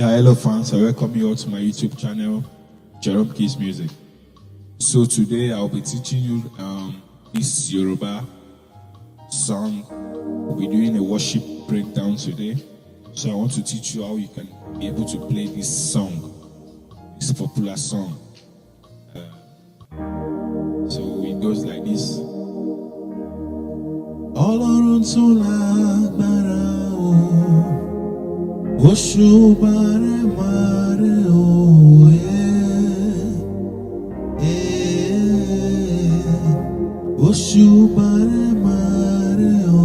Hello fans, I welcome you all to my YouTube channel, Jeromekeys Music. So today I'll be teaching you this Yoruba song. We'll be doing a worship breakdown today. So I want to teach you how you can be able to play this song, this popular song. So it goes like this. Ọlọ́run tó lágbára o, Òṣùbàrè màrè o, Òṣùbàrè màrè o,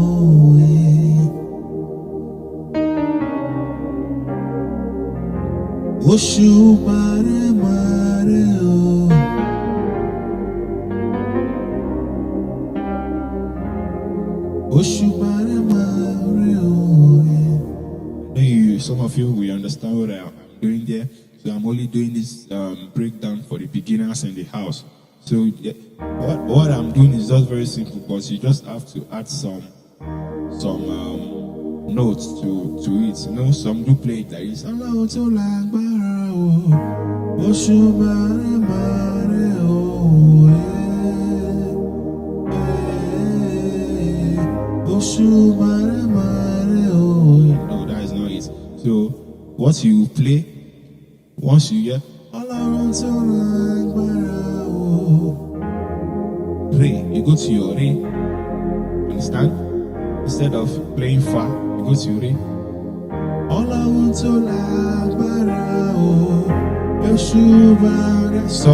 Òṣùbàrè màrè o. Some of you will understand what I'm doing there. So I'm only doing this breakdown for the beginners in the house. So yeah, what I'm doing is just very simple, but you just have to add some notes to it. You know, some do play it like this. No, that is not it. So what you play, once you hear Re, you go to your Re. Understand? Instead of playing Fa, you go to your Re. So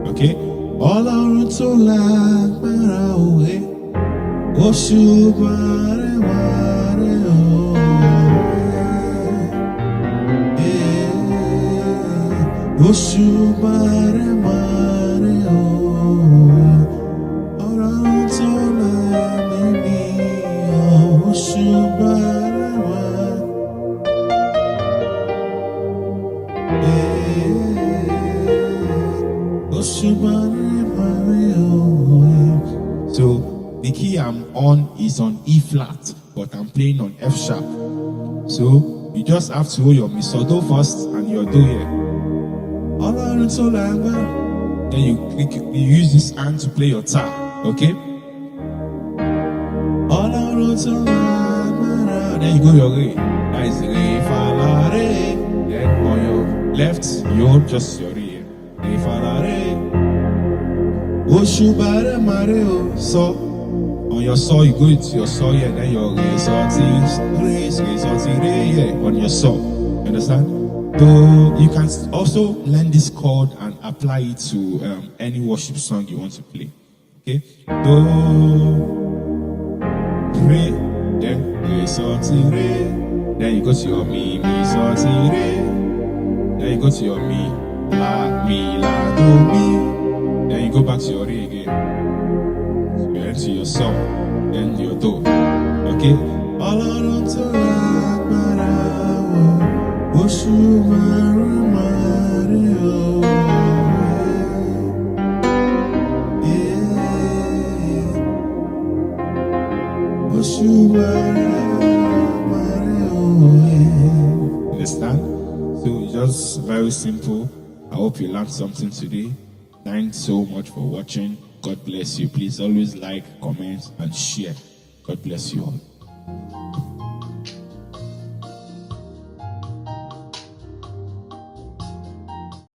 okay, Ọlọ́run tó lágbára òwe, Òṣùbàrè màrè òwe, Òṣùbàrè màrè òwe, Ọlọ́run tó lágbára Òṣùbàrè màrè. So the key I'm on is on E flat, but I'm playing on F sharp. So you just have to hold your mi so do first and your do here. Then you use this hand to play your tap, okay? Then you go your Re. That is Re, Fa, La, Re. Then on your left, you hold just your Re. Re, Fa, La, Re. Òṣùbàrè màrè o, so. On your saw, you go into your saw here, then your Re, so, Ti, Re, so, Ti, Re, here, on your saw. You understand? So you can also learn this chord and apply it to any worship song you want to play. Okay? Do, Re, then Re, so, Ti, Re. Then you go to your Mi, so, Ti, Re. Then you go to your Mi, La, Do, Mi. Then you go back to your Re again. So you enter your Sol, then your Do. Okay? Ọlọ́run tó lágbára o, Òṣùbàrè màrè òwe, Òṣùbàrè màrè òwe. Understand? So it's just very simple. I hope you learned something today. Thanks so much for watching. God bless you. Please always like, comment, and share. God bless you all.